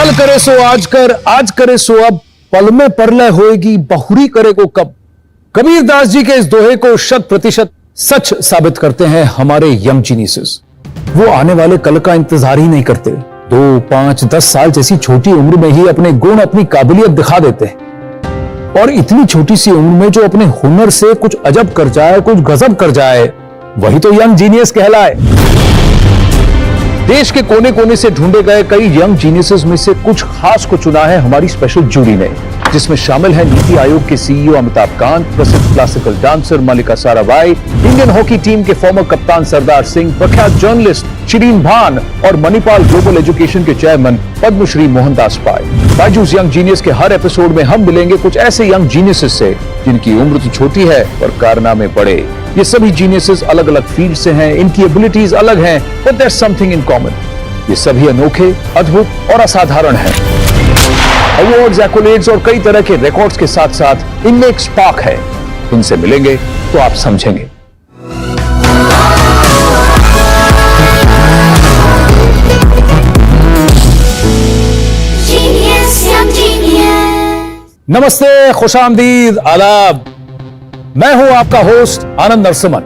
काल करे सो आज कर, आज करे सो अब, पल में परलय होएगी, बहुरी करे को कब। कबीर दास जी के इस दोहे को 100% सच साबित करते हैं हमारे यंग जीनियसेस। वो आने वाले कल का इंतजार ही नहीं करते, 2, 5, 10 साल जैसी छोटी उम्र में ही अपने गुण, अपनी काबिलियत दिखा देते हैं। और इतनी छोटी सी उम्र में जो अपने हुनर से कुछ अजब कर जाए, कुछ गजब कर जाए, वही तो यंग जीनियस कहलाए। देश के कोने कोने से ढूंढे गए कई यंग जीनियसेस में से कुछ खास को चुना है हमारी स्पेशल जूरी ने, जिसमें शामिल है नीति आयोग के सीईओ अमिताभ कांत, प्रसिद्ध क्लासिकल डांसर मल्लिका साराभाई, इंडियन हॉकी टीम के फॉर्मर कप्तान सरदार सिंह, प्रख्यात जर्नलिस्ट शिरीन भान और मणिपाल ग्लोबल एजुकेशन के चेयरमैन पद्मश्री मोहनदास पाय। बायजूस यंग जीनियस के हर एपिसोड में हम मिलेंगे कुछ ऐसे यंग जीनियसेस से जिनकी उम्र तो छोटी है और कारनामे बड़े। ये सभी जीनियसेस अलग अलग फील्ड से हैं, इनकी एबिलिटीज अलग हैं, but there is something in common. ये सभी अनोखे, अद्भुत और असाधारण हैं। अवार्ड्स, एक्कोलेड्स और कई तरह के रिकॉर्ड्स के साथ साथ इनमें एक स्पार्क है। इनसे मिलेंगे तो आप समझेंगे। नमस्ते, खुशामदीद, आदाब। मैं हूं आपका होस्ट आनंद नरसिम्हन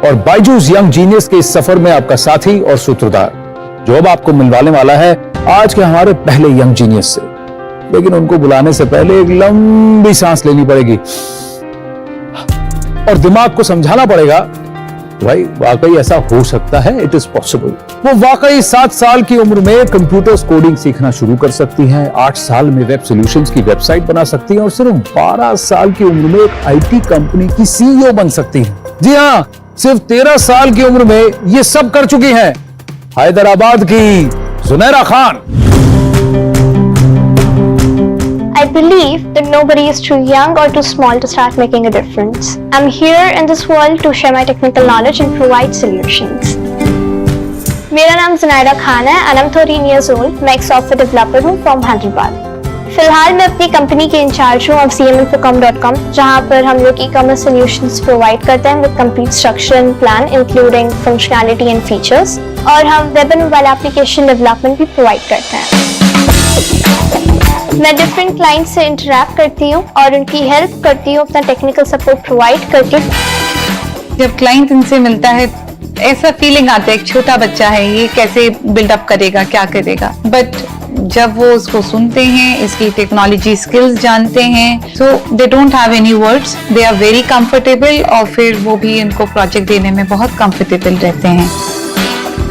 और बायजूस यंग जीनियस के इस सफर में आपका साथी और सूत्रधार, जो अब आपको मिलवाने वाला है आज के हमारे पहले यंग जीनियस से। लेकिन उनको बुलाने से पहले एक लंबी सांस लेनी पड़ेगी और दिमाग को समझाना पड़ेगा भाई वाकई ऐसा हो सकता है, इट इज पॉसिबल। वो वाकई 7 साल की उम्र में कंप्यूटर्स कोडिंग सीखना शुरू कर सकती हैं, 8 साल में वेब सॉल्यूशंस की वेबसाइट बना सकती हैं और सिर्फ 12 साल की उम्र में एक आईटी कंपनी की सीईओ बन सकती हैं। जी हाँ, सिर्फ 13 साल की उम्र में ये सब कर चुकी हैं हैदराबाद की Junaira Khan. I believe that nobody is too young or too small to start making a difference. I'm here in this world to share my technical knowledge and provide solutions. मेरा नाम जुनैरा खान है and I'm 13 years old. मैं एक software developer हूँ from Hyderabad. फिलहाल मैं अपनी company के इंचार्ज हूँ of cminfocom.com, जहाँ पर हम लोग e-commerce solutions प्रोवाइड करते हैं with complete structure and plan including functionality and features, और हम web and mobile application development भी प्रोवाइड करते हैं। मैं डिफरेंट क्लाइंट से इंटरैक्ट करती हूँ और उनकी हेल्प करती हूँ अपना टेक्निकल सपोर्ट प्रोवाइड करके। जब क्लाइंट इनसे मिलता है ऐसा फीलिंग आता है एक छोटा बच्चा है, ये कैसे बिल्डअप करेगा, क्या करेगा, बट जब वो उसको सुनते हैं, इसकी टेक्नोलॉजी स्किल्स जानते हैं, so they don't have any words, they are very comfortable और फिर वो भी इनको प्रोजेक्ट देने में बहुत कंफर्टेबल रहते हैं।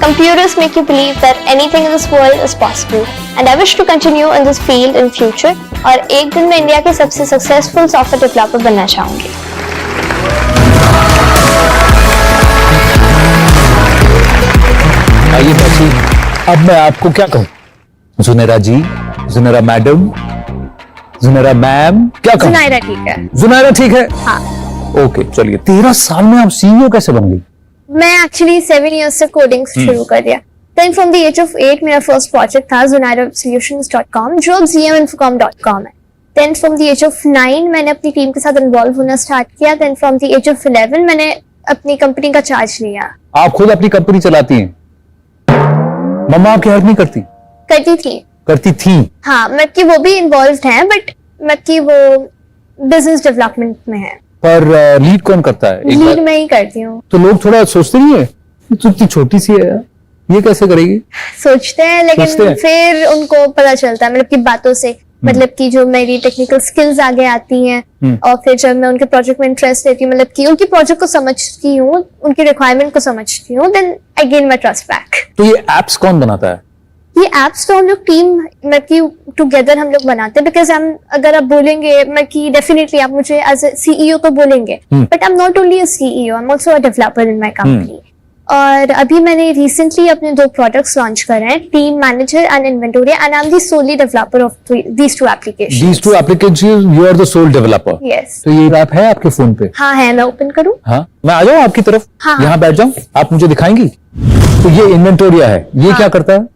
Computers make you believe that anything in this world is possible, and I wish to continue in this field in future. और एक दिन मैं इंडिया के सबसे सक्सेसफुल सॉफ्टवेयर डेवलपर बनना चाहूंगी। आइए बच्ची, अब मैं आपको क्या कहूँ? जुनैरा जी, जुनैरा मैडम, जुनैरा मैम, क्या कहूँ? जुनैरा ठीक है। जुनैरा ठीक है? हाँ। ओके, चलिए। 13 साल में आप सीईओ कैसे बन गई? मैं एक्चुअली 7 years से कोडिंग शुरू कर दिया। Then from the age of 8 मेरा फर्स्ट प्रोजेक्ट था zunairasolutions.com, जो अब cminfocom.com है। Then from the age of 9 मैंने अपनी टीम के साथ इन्वॉल्व होना स्टार्ट किया। Then from the age of 11 मैंने अपनी कंपनी का चार्ज लिया। आप खुद अपनी कंपनी चलाती हैं? मम्मा आपकी हेल्प नहीं करती? करती थी। करती थी? हाँ, मैं कि वो भी इन्वॉल्व हैं, बट मैं कि वो बिजनेस डेवलपमेंट में है। पर लीड कौन करता है? लीड मैं ही करती हूँ। तो लोग थोड़ा सोचते नहीं है तो इतनी छोटी सी है यार, ये कैसे करेगी? सोचते हैं, लेकिन फिर उनको पता चलता है, मतलब की बातों से, मतलब कि जो मेरी टेक्निकल स्किल्स आगे आती हैं और फिर जब मैं उनके प्रोजेक्ट में इंटरेस्ट लेती हूँ, मतलब कि उनकी प्रोजेक्ट को समझती हूँ, उनकी रिक्वायरमेंट को समझती हूँ, then I gain my trust back. तो ये एप्स कौन बनाता है? ये एप्स तो हम लोग टीम में की टुगेदर हम लोग बनाते हैं, बिकॉज हम अगर आप बोलेंगे मैं कि डेफिनेटली आप मुझे एज ए सीईओ तो बोलेंगे, but I am not only a CEO, I am also a developer in my company. और अभी मैंने रिसेंटली अपने 2 प्रोडक्ट्स लॉन्च करे हैं, team manager and inventory, and I am the solely developer of these 2 applications. These 2 applications, you are the sole developer. Yes. तो ये app है आपके फोन पे? हाँ है, मैं ओपन करूँ? हाँ, मैं आ जाऊँ आपकी तरफ? हाँ। यहाँ बैठ जाऊँ, आप मुझे दिखाएंगी? तो ये इन्वेंटोरिया है, ये क्या करता है?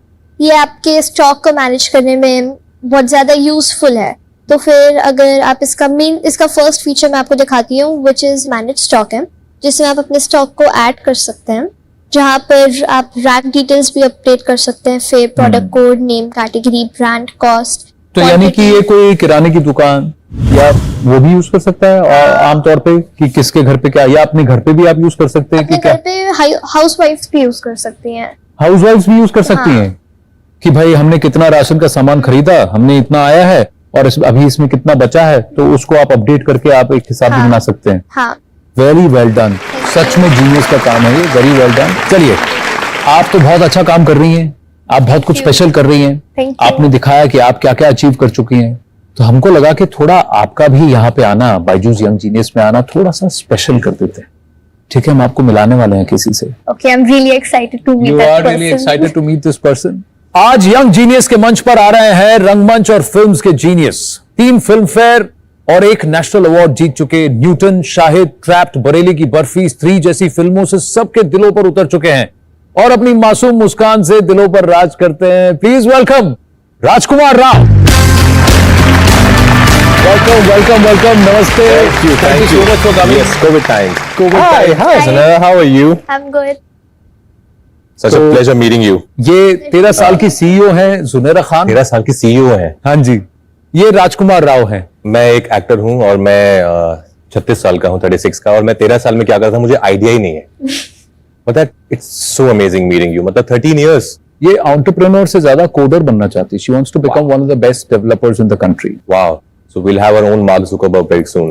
ये आपके स्टॉक को मैनेज करने में बहुत ज्यादा यूजफुल है। तो फिर अगर आप इसका फर्स्ट फीचर मैं आपको दिखाती हूँ, विच इज मैनेज स्टॉक है, जिसमें आप अपने स्टॉक को ऐड कर सकते हैं। जहाँ पर आप रैक डिटेल्स भी अपडेट कर सकते हैं, फिर product code, name, category, brand, cost. तो यानी कि ये कोई किराने की दुकान या वो भी यूज कर सकता है और आमतौर पे कि किसके घर पे क्या, या अपने घर पे भी आप यूज कर सकते हैं कि अपने क्या? घर पे हाउस वाइफ्स भी यूज कर सकती हैं। हाउस वाइफ्स भी यूज कर सकती हाँ। हैं कि भाई हमने कितना राशन का सामान खरीदा, हमने इतना आया है और अभी इसमें कितना बचा है, तो उसको आप अपडेट करके आप एक हिसाब भी हाँ। बना सकते हैं। हाँ, वेरी वेल डन, सच में जीनियस का काम है ये, वेरी वेल डन। चलिए, आप तो बहुत अच्छा काम कर रही हैं, आप बहुत कुछ स्पेशल कर रही हैं। Thank you. आपने दिखाया कि आप क्या क्या अचीव कर चुकी हैं, तो हमको लगा कि थोड़ा आपका भी यहाँ पे आना, बायजूस यंग जीनियस में आना थोड़ा सा स्पेशल कर देते हैं। ठीक है, हम आपको मिलाने वाले हैं किसी से। okay, I'm really excited to meet You that are person. really excited to meet this person. आज यंग जीनियस के मंच पर आ रहे हैं रंगमंच और फिल्म्स के जीनियस। 3 फिल्म फेयर और 1 नेशनल अवार्ड जीत चुके न्यूटन, शाहिद, ट्रैप्ड, बरेली की बर्फी, स्त्री जैसी फिल्मों से सबके दिलों पर उतर चुके हैं और अपनी मासूम मुस्कान से दिलों पर राज करते हैं। Please welcome Rajkumar Rao. Welcome welcome welcome, नमस्ते। Thank you so much for coming. Yes, COVID time. COVID Hi, time. hi, Sanara. How are you? I'm good. Such a So- pleasure meeting you. ये 13 साल की CEO हैं जुनेरा खान। 13 साल की CEO हैं। हाँ जी, ये राजकुमार राव हैं। मैं एक एक्टर हूँ और मैं 36 साल का हूँ, 36 का, और मैं 13 साल में क्या करता था मुझे आइडिया ही नहीं है। मतलब it's so amazing meeting you. मतलब 13 years. ये एंटरप्रेन्योर से ज्यादा कोडर बनना चाहती है। She wants to become one of the best developers in the country. Wow. So we'll have our own Mark Zuckerberg very soon.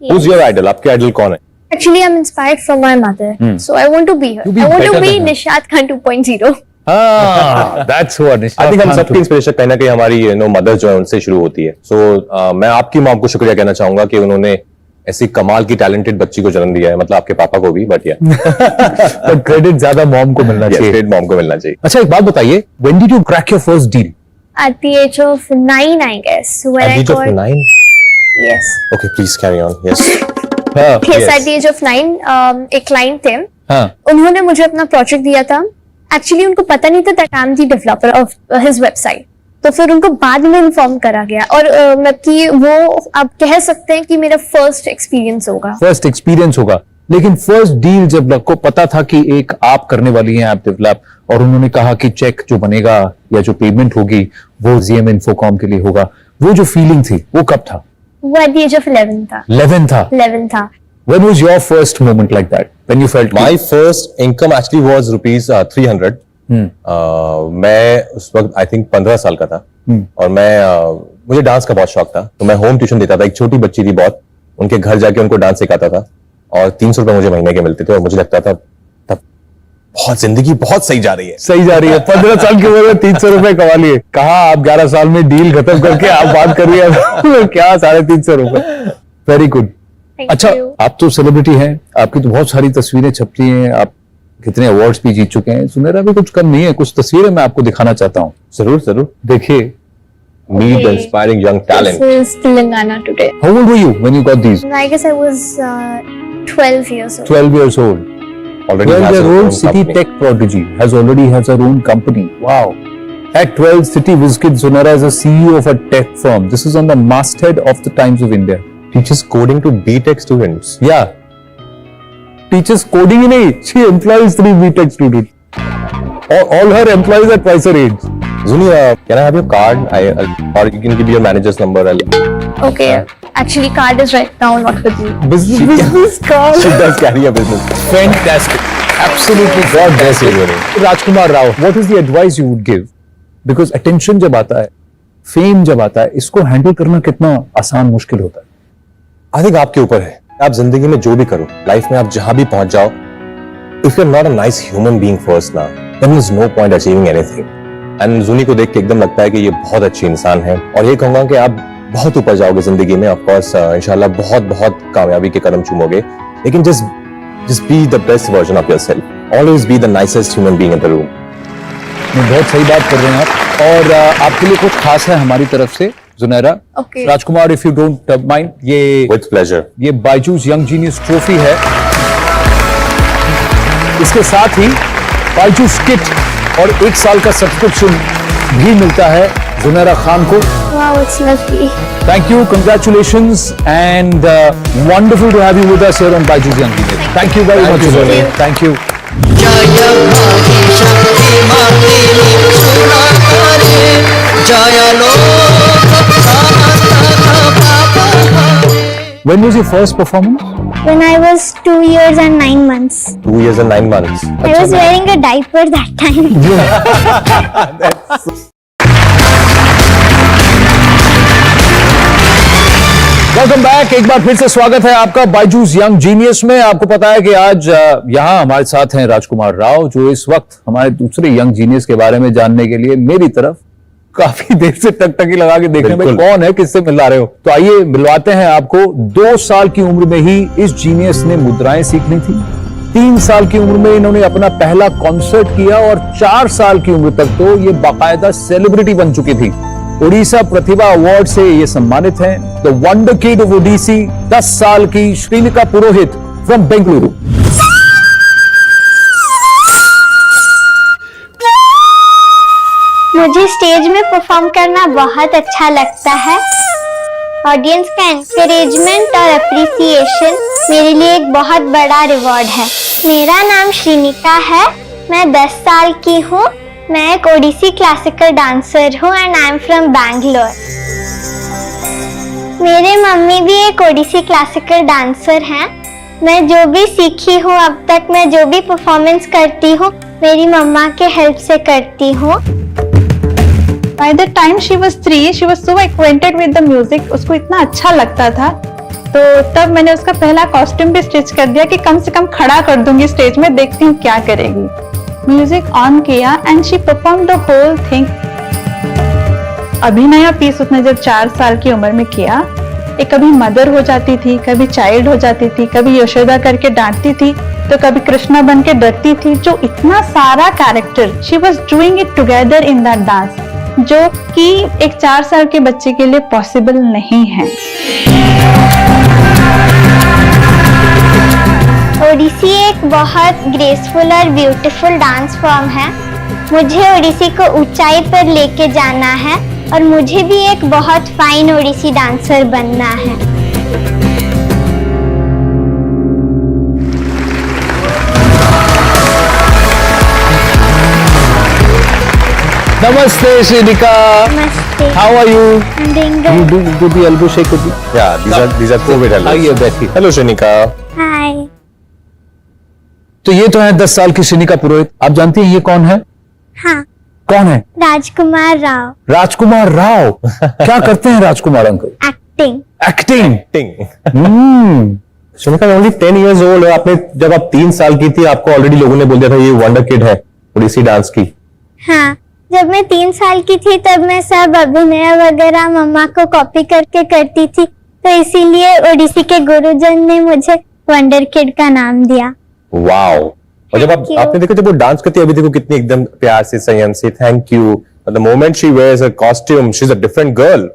Yes. Who's your idol? आपके idol कौन है? Actually, I'm inspired from my mother, so I want to be her. You be I want to better be than her. Nishad Khan 2.0. हाँ, that's what I think हम सबकी inspiration कहीं ना कहीं हमारी मदर जो है उनसे शुरू होती है। So मैं आपकी मॉम को शुक्रिया कहना चाहूंगा कि उन्होंने ऐसी कमाल की टैलेंटेड बच्ची को जन्म दिया है। मतलब आपके पापा को भी, बट या क्रेडिट ज्यादा मॉम को मिलना चाहिए। ग्रेट मॉम को मिलना चाहिए। अच्छा, एक बात बताइए, when did you crack your first deal? At the age of 9, I guess, when At I the age of got 9? yes, Okay, please carry on. Yes. हाँ, yes, Yes. at the age of 9, एक client थे, हाँ, उन्होंने मुझे अपना project दिया था। Actually उनको पता नहीं था that I am the developer of his website, तो फिर उनको बाद में इन्फॉर्म करा गया और मतलब कि वो आप कह सकते हैं कि मेरा फर्स्ट एक्सपीरियंस होगा। फर्स्ट एक्सपीरियंस होगा। लेकिन फर्स्ट डील जब आपको पता था कि एक आप करने वाली हैं ऐप डेवलप, और उन्होंने कहा कि चेक जो बनेगा या जो पेमेंट होगी वो जीएम इन्फोकॉम के लिए होगा, वो जो फीलिंग थी वो कब था? वो एट द एज ऑफ 11 था। 11 था। 11 था। When was your first moment like that? When you felt My first income actually was rupees 300. मैं उस वक्त आई थिंक 15 साल का था और मुझे डांस का बहुत शौक था, तो मैं होम ट्यूशन देता था। एक छोटी बच्ची थी बहुत, उनके घर जाके उनको डांस सिखाता था और 300 रुपए मुझे महीने के मिलते थे और मुझे लगता था तब बहुत जिंदगी बहुत सही जा रही है। सही जा रही है। 15 साल की उम्र में 300 रुपए कमा लिए। कहा आप 11 साल में डील खत्म करके आप बात कर रही है क्या 350 रुपए। Very good. Thank अच्छा, you. आप तो सेलिब्रिटी हैं, आपकी तो बहुत सारी तस्वीरें छपती हैं, आप कितने अवार्ड्स भी जीत चुके हैं। सुनेरा भी कुछ कम नहीं है, कुछ तस्वीरें मैं आपको दिखाना चाहता हूँ। जरूर जरूर। देखिए, Meet the Okay. inspiring young talent. This is Telangana today. how old were you when you got these? I guess I was 12 years old. 12 years old. Already has 12 his year own old city company. tech prodigy has already has her own company. Wow. At 12, City WizKid Sunara is a CEO of a tech firm. This is on the masthead of the Times of India. Teaches coding to BTech students. Yeah. Teaches coding ही नहीं, she employs 3 BTech students. All her employees are twice her age. Zuni, can I have your card? Or you can give your manager's number. Okay. Actually, card is right now not with me. Business card. She does carry a business. Fantastic. Absolutely God bless you. Rajkumar Rao, what is the advice you would give? Because attention जब आता है, fame जब आता है, इसको handle करना कितना आसान मुश्किल होता है? I think आपके ऊपर है। आप जिंदगी में जो भी करो, लाइफ में आप जहां भी पहुंच जाओ, if you're not a nice human being first now, then there's no point achieving anything. And Zuni को देख के एकदम लगता है कि ये बहुत अच्छी इंसान है और ये कहूंगा कि आप बहुत ऊपर जाओगे जिंदगी में। ऑफ कोर्स इंशाल्लाह बहुत बहुत कामयाबी के कदम चूमोगे, लेकिन just be the best version of yourself. Always be the nicest human being in the room. बहुत सही बात कर रहे हैं आप। और आपके लिए कुछ खास है हमारी तरफ से, Junaira. Okay. Rajkumar, if you don't mind, With pleasure. ये बायजूस यंग जीनियस ट्रॉफी है। इसके साथ ही बायजूस किट और 1 साल का सब्सक्रिप्शन भी मिलता है जुनैरा खान को। Wow, it's lovely. Thank you, congratulations, and wonderful to have you with us here on Baijus Young Genius. Thank you very Thank much, you, Zuni. Zuni. Thank you. जय भागी शक्ति मातिनी सुनारे जय लोक When was your first performance? When I was 2 years and 9 months. 2 years and 9 months. I was wearing a diaper that time. Welcome back. एक बार फिर से स्वागत है आपका बायजूस यंग जीनियस में। आपको पता है कि आज यहाँ हमारे साथ हैं राजकुमार राव, जो इस वक्त हमारे दूसरे यंग जीनियस के बारे में जानने के लिए मेरी तरफ काफी देर से टकटकी लगा के देखने में कौन है, किससे मिला रहे हो। तो आइए मिलवाते हैं आपको। 2 साल की उम्र में ही इस जीनियस ने मुद्राएं सीख ली थी। 3 साल की उम्र में इन्होंने अपना पहला कॉन्सर्ट किया और 4 साल की उम्र तक तो ये बाकायदा सेलिब्रिटी बन चुकी थी। ओडिशा प्रतिभा अवार्ड से ये सम्मानित हैं। The wonder kid of Odissi 10 साल की श्रीनिका पुरोहित फ्रॉम बेंगलुरु। मुझे स्टेज में परफॉर्म करना बहुत अच्छा लगता है। ऑडियंस का एनकरेजमेंट और अप्रिसिएशन मेरे लिए एक बहुत बड़ा रिवॉर्ड है। मेरा नाम श्रीनिका है, मैं 10 साल की हूँ। मैं एक ओडिसी क्लासिकल डांसर हूँ and I am from Bangalore. मेरे मम्मी भी एक ओडिसी क्लासिकल डांसर हैं। मैं जो भी सीखी हूँ अब तक, मैं जो भी परफॉर्मेंस करती हूँ, मेरी मम्मा के हेल्प से करती हूँ। By the time she was 3, she was so acquainted with the music, उसको इतना अच्छा लगता था, तो तब मैंने उसका पहला कॉस्ट्यूम भी स्टिच कर दिया कि कम से कम खड़ा कर दूंगी स्टेज में, देखती हूँ क्या करेगी। म्यूजिक ऑन किया and she perform the whole thing. अभिनय पीस उसने जब 4 साल की उम्र में किया, एक कभी मदर हो जाती थी, कभी चाइल्ड हो जाती थी, कभी यशोदा करके डांटती थी, तो कभी कृष्णा बन के डरती थी। जो इतना सारा character she was doing it together in that dance, जो कि एक 4 साल के बच्चे के लिए पॉसिबल नहीं है। ओडिसी एक बहुत ग्रेसफुल और ब्यूटीफुल डांस फॉर्म है। मुझे ओडिसी को ऊंचाई पर लेके जाना है और मुझे भी एक बहुत फाइन ओडिसी डांसर बनना है। Namaste, Shrinika. नमस्ते। How are you? I'm doing You good. do the elbow shake with me. Yeah, these are COVID hellos. आइए बैठिए। Hello, Shrenika. Hi. तो ये तो है 10 साल की श्रीनिका पुरोहित। आप जानती हैं ये कौन है? हाँ, कौन है? राजकुमार राव। राजकुमार राव। क्या करते हैं Rajkumar uncle? Acting. Acting. Ting. Shrenika only 10 years old है। आपने जब आप 3 साल की थी, आपको ऑलरेडी लोगों ने बोल दिया था ये वंडर किड है ओडिसी डांस की। हाँ, जब मैं 3 साल की थी तब मैं सब अभिनय वगैरह मम्मा को कॉपी करके करती थी, तो इसीलिए ओडिसी के गुरुजन ने मुझे वंडर किड का नाम दिया। वाओ। और जब Thank you. आपने देखा जब वो डांस करती है, अभी देखो कितनी एकदम प्यार से, संयम से, thank you. The moment she wears her costume, she is a different girl.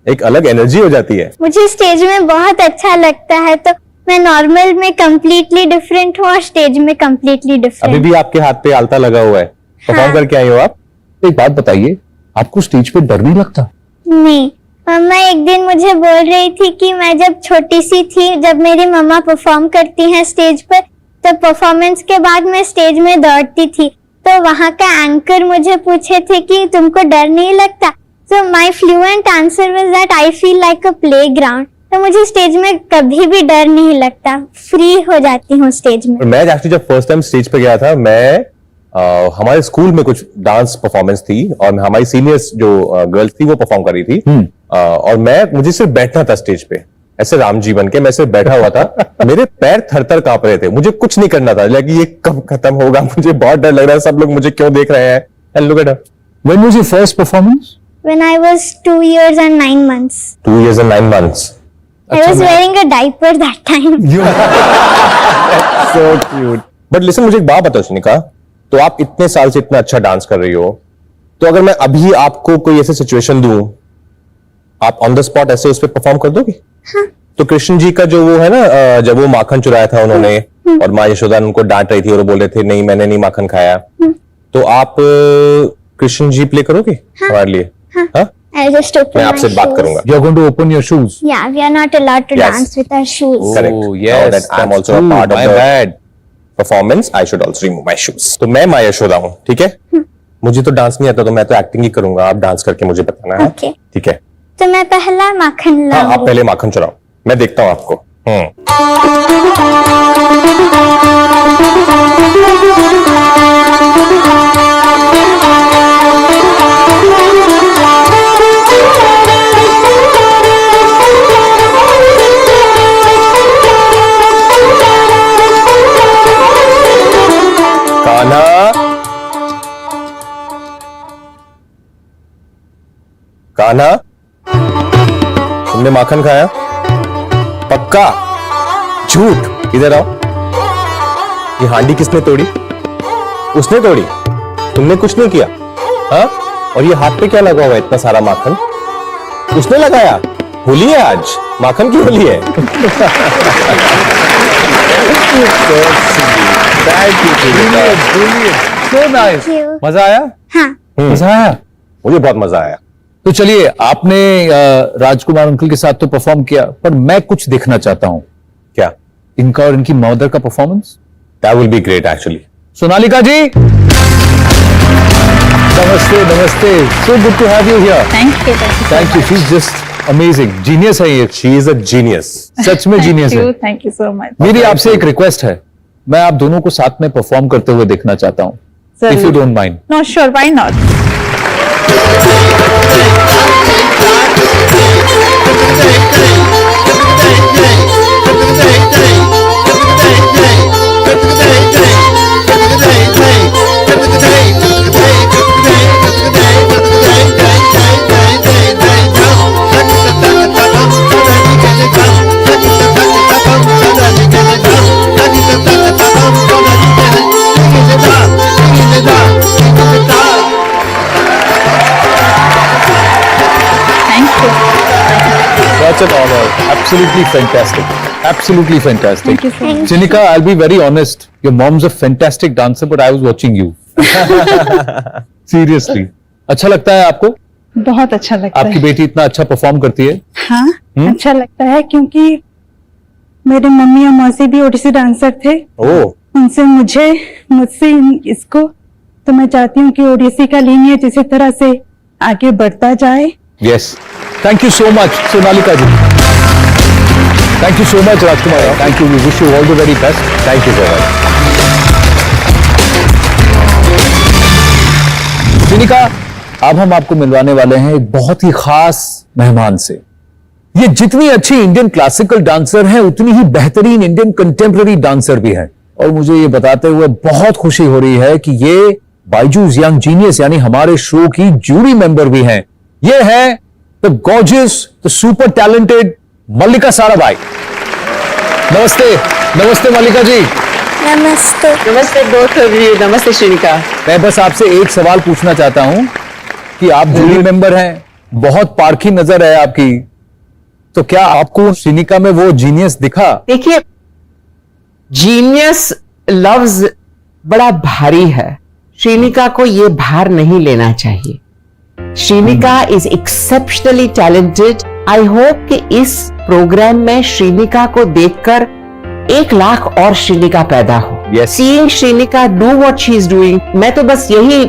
एक अलग एनर्जी हो जाती है। मुझे स्टेज में बहुत अच्छा लगता है, तो मैं नॉर्मल में कम्प्लीटली डिफरेंट हूँ और स्टेज में कम्प्लीटली अभी डिफरेंट। भी आपके हाथ पे आलता लगा हुआ है। परफॉर्म हाँ। करके आई हो आप? एक बात बताइए, आपको स्टेज पे डर नहीं लगता? नहीं, मम्मा एक दिन मुझे बोल रही थी कि मैं जब छोटी सी थी, जब मेरी मम्मा परफॉर्म करती हैं स्टेज पर, तो परफॉर्मेंस के बाद मैं स्टेज में दौड़ती थी, तो वहाँ का एंकर मुझे पूछे थे कि तुमको डर नहीं लगता? तो my fluent answer was that I feel like a playground. तो मुझे स्टेज में कभी भी डर नहीं लगता, फ्री हो जाती हूँ स्टेज में। और मैं एक्चुअली जब फर्स्ट टाइम स्टेज पे गया था, मैं हमारे स्कूल में कुछ डांस परफॉर्मेंस थी और हमारी सीनियर्स जो गर्ल्स थी वो परफॉर्म कर रही थी। और मुझे सिर्फ बैठना था स्टेज पे, ऐसे राम जी बन के मैं सिर्फ बैठा हुआ था। मेरे पैर थर-थर कांप रहे थे, मुझे कुछ नहीं करना था, लेकिन ये कब खत्म होगा, मुझे बहुत डर लग रहा है, सब लोग मुझे क्यों देख रहे हैं। And look at her. When was your first performance? When I was 2 years and 9 months. 2 years and 9 months. I was wearing a diaper that time. So cute. But listen, मुझे एक बात बताओ शनिका, तो आप इतने साल से इतना अच्छा डांस कर रही हो, तो अगर मैं अभी आपको कोई ऐसी सिचुएशन दूं, आप ऑन द स्पॉट ऐसे उस पर परफॉर्म कर दोगे? हाँ। तो कृष्ण जी का जो वो है ना, जब वो माखन चुराया था उन्होंने और माँ यशोदा उनको डांट रही थी और वो बोल रहे थे नहीं मैंने नहीं माखन खाया, तो आप कृष्ण जी प्ले करोगे हमारे लिए? हाँ? I'll just open मैं my आपसे बात shoes. करूंगा। You're going to open your shoes. Yeah, we are not allowed to Yes. dance with our shoes. Correct. Oh, yes, Now that I'm that's also a true. part of My the bad. Performance I should also remove my shoes. तो मैं माँ यशोदा हूँ, ठीक है? मुझे तो dance नहीं आता, तो मैं तो एक्टिंग ही करूंगा, आप डांस करके मुझे बताना है। Okay. ठीक है? तो मैं पहला माखन हाँ, आप लाऊंगी। पहले माखन चुराओ, मैं देखता हूँ आपको। कान्हा, कान्हा, तुमने माखन खाया? पक्का? झूठ? इधर आओ। ये हांडी किसने तोड़ी? उसने तोड़ी? तुमने कुछ नहीं किया? हाँ? और ये हाथ पे क्या लगा हुआ है इतना सारा माखन? उसने लगाया? होली है आज, माखन की होली है। So nice. Thank you. मजा आया? हाँ। मजा आया? मुझे बहुत मजा आया। तो चलिए, आपने राजकुमार अंकल के साथ तो परफॉर्म किया, पर मैं कुछ देखना चाहता हूं, क्या? इनका और इनकी मदर का performance. That will be great actually. Sonalika ji, नमस्ते नमस्ते, so good to have you here. Thank you, she is just amazing, genius है ये। She is a genius. सच में जीनियस है। Thank you so much. मेरी आपसे एक रिक्वेस्ट है, मैं आप दोनों को साथ में परफॉर्म करते हुए देखना चाहता हूं, if you don't mind. No sure, why not? Such an honor. Absolutely fantastic. Absolutely fantastic. Thank you so much. Chinika, I'll be very honest. Your mom's a fantastic dancer, but I was watching you. Seriously. अच्छा लगता है आपको? बहुत अच्छा लगता आपकी है। बेटी इतना अच्छा परफॉर्म करती है? हाँ, अच्छा लगता है क्योंकि मेरे मम्मी और मौसी भी ओडिसी डांसर थे। Oh, उनसे मुझसे इसको, तो मैं चाहती हूँ कि ओडिसी का लीनियज इसी तरह से आगे बढ़ता जाए। Yes. Thank you so much, Sonalika ji. Thank you so much, Rajkumar. Thank you. We wish you all the very best. Thank you so much. चिनिका, अब हम आपको मिलवाने वाले हैं एक बहुत ही खास मेहमान से। ये जितनी अच्छी इंडियन क्लासिकल डांसर हैं, उतनी ही बेहतरीन इंडियन कंटेम्पररी डांसर भी हैं। और मुझे ये बताते हुए बहुत खुशी हो रही है कि ये बायजूस यंग जीनियस यानी हमारे शो की जूरी मेंबर भी हैं। ये है the gorgeous, the super talented Mallika Sarabhai. नमस्ते, नमस्ते मल्लिका जी। नमस्ते। नमस्ते बोथ ऑफ यू। नमस्ते श्रीनिका। मैं बस आपसे एक सवाल पूछना चाहता हूं कि आप जूरी मेंबर हैं, बहुत पारखी नजर है आपकी, तो क्या आपको श्रीनिका में वो जीनियस दिखा? देखिए, जीनियस लफ्ज बड़ा भारी है, श्रीनिका को ये भार नहीं लेना चाहिए। Shrinika is exceptionally talented. I hope कि इस प्रोग्राम में श्रीनिका को देखकर 1 लाख और श्रीनिका पैदा हो। Yes. Seeing Shrinika do what she is doing, मैं तो बस यही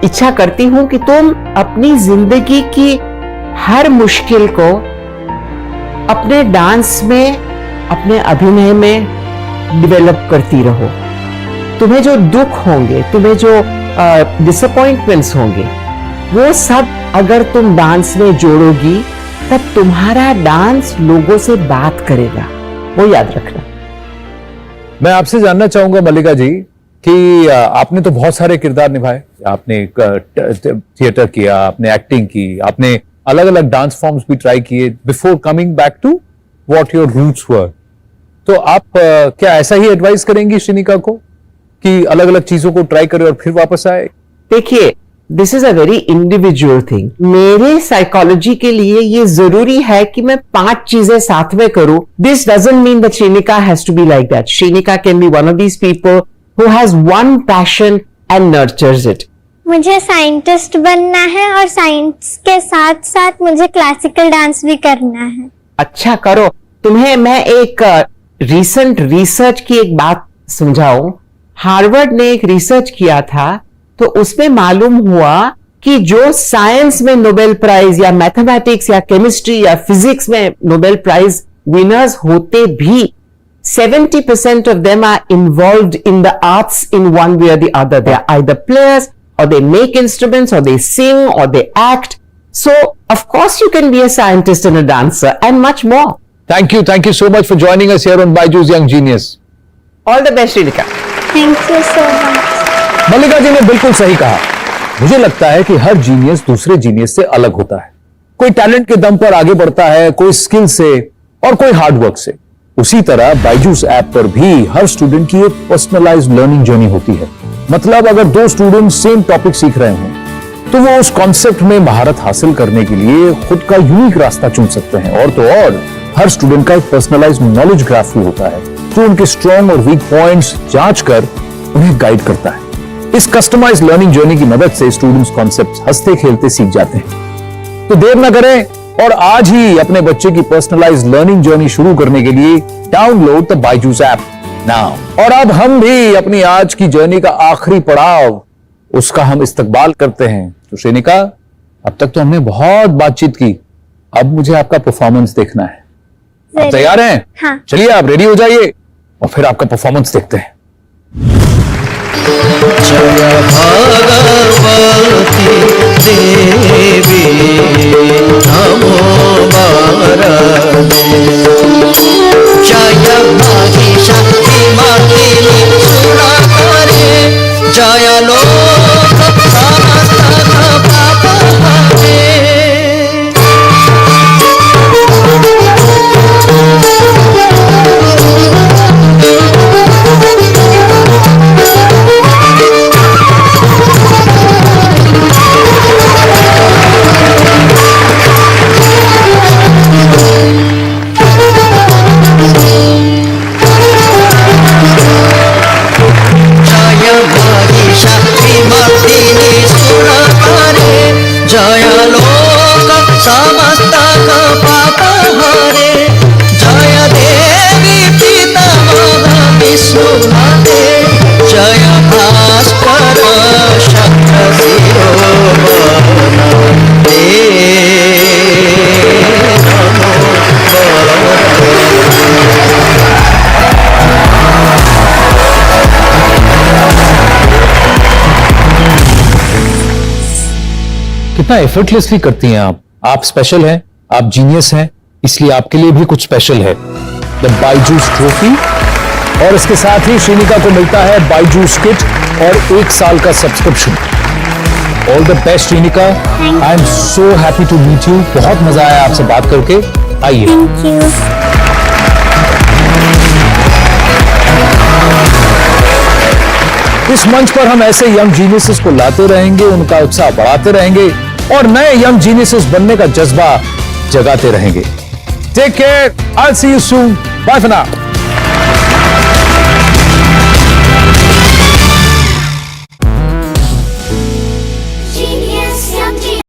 इच्छा करती हूं कि तुम अपनी जिंदगी की हर मुश्किल को अपने डांस में, अपने अभिनय में डेवलप करती रहो। तुम्हें जो दुख होंगे, तुम्हें जो डिसअपॉइंटमेंट्स होंगे, वो सब अगर तुम डांस में जोड़ोगी, तब तुम्हारा डांस लोगों से बात करेगा, वो याद रखना। मैं आपसे जानना चाहूंगा मल्लिका जी कि आपने तो बहुत सारे किरदार निभाए, आपने थिएटर किया, आपने एक्टिंग की, आपने अलग अलग डांस फॉर्म्स भी ट्राई किए before coming back to what your roots were. तो आप क्या ऐसा ही एडवाइस करेंगी श्रीनिका को कि अलग अलग चीजों को ट्राई करे और फिर वापस आए? देखिए, this is a very individual thing. मेरे साइकोलॉजी के लिए ये जरूरी है कि मैं 5 चीजें साथ में करूं। This doesn't mean that Shrinika has to be like that. Shrinika can be one of these people who has one passion and nurtures it. मुझे साइंटिस्ट बनना है और साइंस के साथ साथ मुझे क्लासिकल डांस भी करना है। अच्छा, करो। तुम्हें मैं एक रिसेंट रिसर्च की एक बात समझाऊं हार्वर्ड ने एक रिसर्च किया था, तो उसमें मालूम हुआ कि जो साइंस में नोबेल प्राइज या मैथमेटिक्स या केमिस्ट्री या फिजिक्स में नोबेल प्राइज विनर्स होते भी 70% of them are involved in the arts in one way or the other. They are either players, or they make instruments, or they sing, or they act. So, of course, you can be a scientist and a dancer, and much more. Thank you so much for joining us here on Byju's Young Genius. All the best, Srinika. Thank you so much. मल्लिका जी ने बिल्कुल सही कहा। मुझे लगता है कि हर genius दूसरे genius से अलग होता है। कोई टैलेंट के दम पर आगे बढ़ता है, कोई स्किल से और कोई हार्डवर्क से। उसी तरह बायजूस ऐप पर भी हर स्टूडेंट की एक पर्सनलाइज्ड लर्निंग जर्नी होती है। मतलब अगर दो स्टूडेंट सेम टॉपिक सीख रहे हों तो वो उस कॉन्सेप्ट में महारत हासिल करने के लिए खुद का यूनिक रास्ता चुन सकते हैं। और तो और हर स्टूडेंट का एक पर्सनलाइज्ड नॉलेज ग्राफ भी होता है जो उनके स्ट्रॉन्ग और वीक पॉइंट्स जांच कर उन्हें गाइड करता है। इस कस्टमाइज्ड लर्निंग जर्नी की मदद से स्टूडेंट्स कॉन्सेप्ट हंसते खेलते सीख जाते हैं। तो देर न करें और आज ही अपने बच्चे की पर्सनलाइज्ड लर्निंग जर्नी शुरू करने के लिए download the Byju's app now. और अब हम भी अपनी आज की जर्नी का आखिरी पड़ाव, उसका हम इस्तकबाल करते हैं। तो श्रीनिका, अब तक तो हमने बहुत बातचीत की, अब मुझे आपका परफॉर्मेंस देखना है। आप तैयार हैं? हाँ। चलिए आप रेडी हो जाइए और फिर आपका परफॉर्मेंस देखते हैं। जय भगवती देवी नमो वरदे जय महिषासुरमर्दिनी सुरकरे जय लोक समस्त पापहरे जय लोक समस्त पापहरे जय देवी पितामह विष्णुमते जय भास्कर शक्र शिरोमणि कितना एफर्टलेसली करती हैं आप स्पेशल हैं, आप जीनियस हैं, इसलिए आपके लिए भी कुछ स्पेशल है, द बायजूस ट्रॉफी। और इसके साथ ही श्रीनिका को मिलता है बायजूस किट और 1 साल का subscription. All the best Shrinika, I am so happy to meet you. बहुत मजा आया आपसे बात करके। आइए। Thank you. इस मंच पर हम ऐसे यंग जीनियसेस को लाते रहेंगे, उनका उत्साह बढ़ाते रहेंगे और नए यंग जीनियसेस बनने का जज्बा जगाते रहेंगे। Take care, I will see you soon, bye for now.